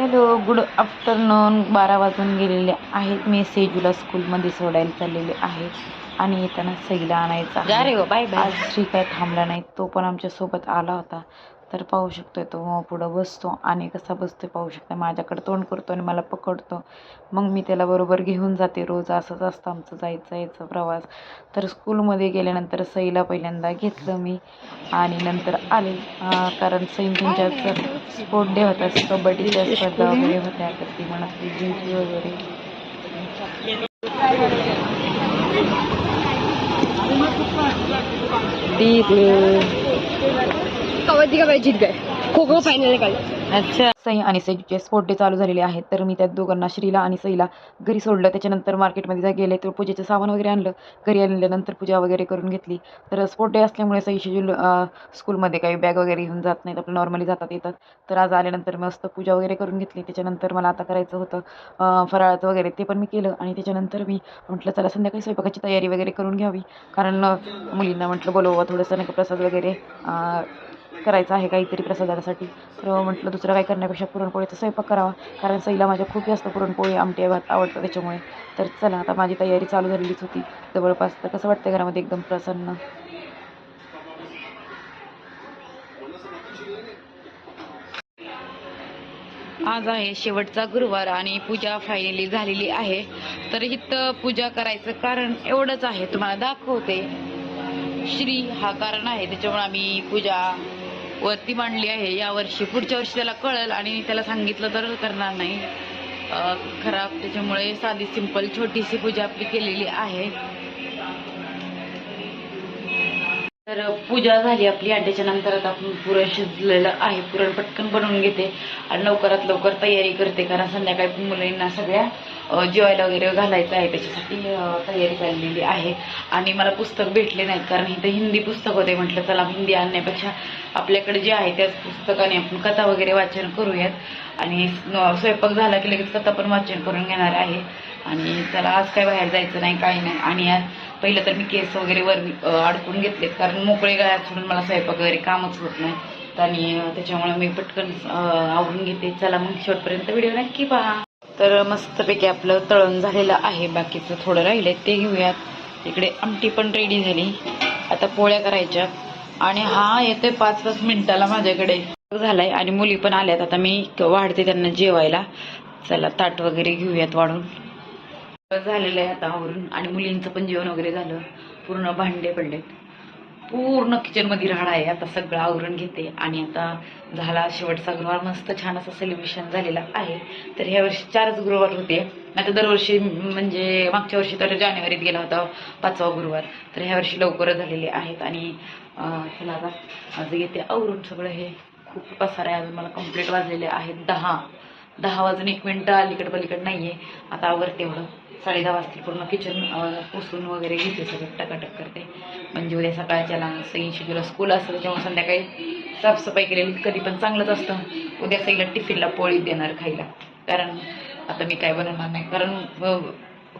Hello, good afternoon. 12 वाजून गेलेले आहेत. मी सेजूला स्कूलमध्ये सोडायला चाललेले आहे आणि येताना सईला आणायचा जा रे आहे. हो, बाय बाय. आज श्री काय थांबला नाही, तो पण आमच्यासोबत आला होता. तर पाहू शकतोय तो पुढं बसतो आणि कसा बसतोय पाहू शकता. माझ्याकडे तोंड करतो आणि मला पकडतो. मग मी त्याला बरोबर घेऊन जाते. रोज असंच असतं आमचं जायचं यायचं प्रवास. तर स्कूलमध्ये गेल्यानंतर सईला पहिल्यांदा घेतलं मी आणि नंतर आले, कारण सई त्यांच्याच स्पोर्ट डे होता, कबड्डीच्या स्पर्धा वगैरे होत्या. तर ती म्हणत जिंकली वगैरे. कबड्डी का मॅच जीत गए, खो खो फायनल कल. अच्छा. सई आणि सईचे स्पोर्ट डे चालू झालेले आहेत. तर मी त्या दोघांना, श्रीला आणि सईला, घरी सोडलं. त्याच्यानंतर मार्केटमध्ये गेले, तर पूजेचं सामान वगैरे आणलं. घरी आणल्यानंतर पूजा वगैरे करून घेतली. तर स्पोर्ट डे असल्यामुळे सई शेड्यूल स्कूलमध्ये काही बॅग वगैरे घेऊन जात नाहीत, आपलं नॉर्मली जातात येतात. तर आज आल्यानंतर मस्त पूजा वगैरे करून घेतली. त्याच्यानंतर मला आता करायचं होतं फराळाचं वगैरे, ते पण मी केलं. आणि त्याच्यानंतर मी म्हटलं चला संध्याकाळी स्वयंपाकाची तयारी वगैरे करून घ्यावी, कारण मुलींना म्हटलं बोलवा थोडंसं नाही का प्रसाद वगैरे करायचं आहे काहीतरी प्रसादासाठी. तर म्हटलं दुसरं काय करण्यापेक्षा पुरणपोळीचा स्वयंपाक करावा, कारण सईला माझ्या खूप जास्त पुरणपोळी आमटी भात आवडतं त्याच्यामुळे. तर चला आता माझी तयारी चालू झालेलीच होती जवळपास. तर कसं वाटतं घरामध्ये एकदम प्रसन्न. आज आहे शेवटचा गुरुवार आणि पूजा फायनली झालेली आहे. तर इथं पूजा करायचं कारण एवढंच आहे, तुम्हाला दाखवते. श्री हा कारण आहे, त्याच्यामुळे आम्ही पूजा वरती मांडली आहे यावर्षी. पुढच्या वर्षी त्याला कळेल आणि त्याला सांगितलं तर करणार नाही खराब. त्याच्यामुळे साधी सिंपल छोटीशी पूजा आपली केलेली आहे. तर पूजा झाली आपली आणि त्याच्यानंतर आता आपण पुरण शिजलेलं आहे. पुरण पटकन बनवून घेते आणि लवकरात लवकर तयारी करते, कारण संध्याकाळी मुलींना सगळ्या जेवायला वगैरे घालायचं आहे, त्याच्यासाठी तयारी चाललेली आहे. आणि मला पुस्तक भेटले नाहीत, कारण इथं हिंदी पुस्तक होते. म्हटलं चला हिंदी आणण्यापेक्षा आपल्याकडे जे आहे त्याच पुस्तकाने आपण कथा वगैरे वाचन करूयात. आणि स्वयंपाक झाला की लगेच कथा पण वाचन करून घेणार आहे. आणि चला आज काय बाहेर जायचं नाही काही नाही. आणि पहिलं तर मी केस वगैरे वर अडकून घेतलेत, कारण मोकळे गळ्यात सोडून मला स्वयंपाक वगैरे कामच होत नाही. आणि त्याच्यामुळे मी पटकन आवरून घेते. चला मग शेवटपर्यंत व्हिडिओ नक्की पहा. तर मस्तपैकी आपलं तळण झालेलं आहे, बाकीचं थोडं राहिलंय ते घेऊयात. इकडे आमटी पण रेडी झाली, आता पोळ्या करायच्या. आणि हा येतोय 5-5 मिनिटाला माझ्याकडे झालाय. आणि मुली पण आल्यात, आता मी वाढते त्यांना जेवायला. चला ताट वगैरे घेऊयात वाढून. झालेलं आहे आता आवरून, आणि मुलींचं पण जेवण वगैरे झालं. पूर्ण भांडे पडलेत, पूर्ण किचनमध्ये राहणार आहे. आता सगळं आवरून घेते. आणि आता झाला शेवटचा गुरुवार, मस्त छान असं सेलिब्रेशन झालेलं आहे. तर ह्या वर्षी 4च गुरुवार होते. आता दरवर्षी म्हणजे मागच्या वर्षी तर जानेवारीत गेला होता 5वा गुरुवार. तर ह्या वर्षी लवकरच झालेले आहेत. आणि चला आता माझं येते आवरून सगळं. हे खूप पसारा आहे अजून, मला कंप्लीट वाजलेले आहेत 10 वाजून 1 मिनिटं अलीकडे पलीकडे नाहीये. आता आवरते एवढं, 10:30 वाजतील. पूर्ण किचन पुसून वगैरे घेते, सगळं टकाटक करते. म्हणजे उद्या सकाळच्याला सई शेड्यूल स्कूल असतं, त्याच्यामुळे संध्याकाळी साफसफाई केलेली कधी पण चांगलंच असतं. उद्या सईला टिफिनला पोळी देणार खायला, कारण आता मी काय बनवणार नाही, कारण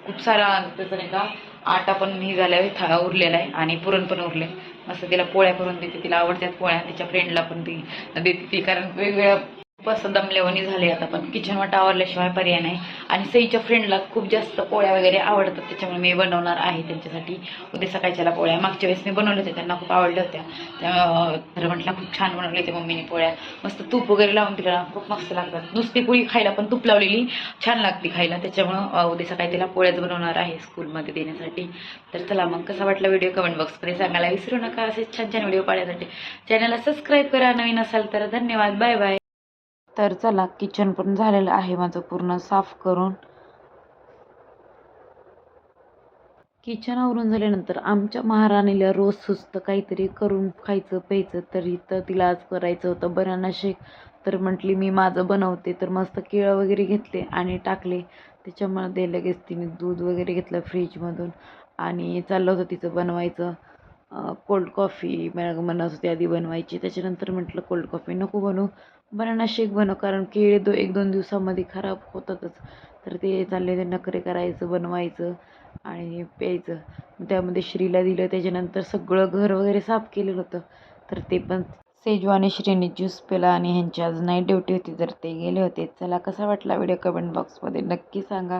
खूप सारा त्याचं नाही का आटा पण हे झाल्या उरलेला आहे आणि पुरण पण उरले. असं तिला पोळ्या करून देते, तिला आवडतात पोळ्या. तिच्या फ्रेंडला पण ती देते ती, कारण वेगवेगळ्या असं दमलेवणी झाले आता, पण किचन वाटा आवरल्याशिवाय पर्याय नाही. आणि सईच्या फ्रेंडला खूप जास्त पोळ्या वगैरे आवडतात, त्याच्यामुळे मी बनवणार आहे त्यांच्यासाठी उद्या सकाळच्याला पोळ्या. मागच्या वेळेस मी बनवल्या होत्या, त्यांना खूप आवडल्या होत्या. तर म्हटलं खूप छान बनवले होते मम्मीने पोळ्या, मस्त तूप वगैरे लावून तिला खूप मस्त लागतात. नुसती पोळी खायला पण तूप लावलेली छान लागते खायला, त्याच्यामुळं उद्या सकाळी तिला पोळ्याच बनवणार आहे स्कूलमध्ये देण्यासाठी. तर चला मग कसा वाटला व्हिडिओ कमेंट बॉक्समध्ये सांगायला विसरू नका. असे छान छान व्हिडिओ पाहण्यासाठी चॅनलला सबस्क्राईब करा नवीन असाल तर. धन्यवाद, बाय बाय. तर चला किचन पण झालेलं आहे माझं पूर्ण साफ करून. किचन आवरून झाल्यानंतर आमच्या महाराणीला रोज सुस्त काहीतरी करून खायचं प्यायचं, तरी तर तिला आज करायचं होतं बनाना शेक. तर म्हटली मी माझं बनवते. तर मस्त केळं वगैरे घेतले आणि टाकले त्याच्यामध्ये. लगेच तिने दूध वगैरे घेतलं फ्रीजमधून आणि चाललं होतं तिचं बनवायचं. कोल्ड कॉफी म्हणत होती आधी बनवायची, त्याच्यानंतर म्हटलं कोल्ड कॉफी नको बनवू, बनाना शेक बनव, कारण केळी 1-2 दिवसामध्ये खराब होतातच. तर ते चालले ते नखरे करायचं, बनवायचं आणि प्यायचं. त्यामध्ये श्रीला दिलं. त्याच्यानंतर सगळं घर वगैरे साफ केलेलं होतं, तर ते पण सेजू आणि श्रीनी ज्यूस पिला आणि ह्यांची आज नाईट ड्युटी होती तर ते गेले होते. चला कसा वाटला व्हिडिओ कमेंट बॉक्समध्ये नक्की सांगा.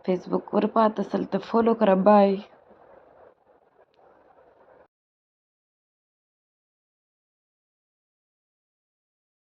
फेसबुकवर पाहत असाल तर फॉलो करा. बाय.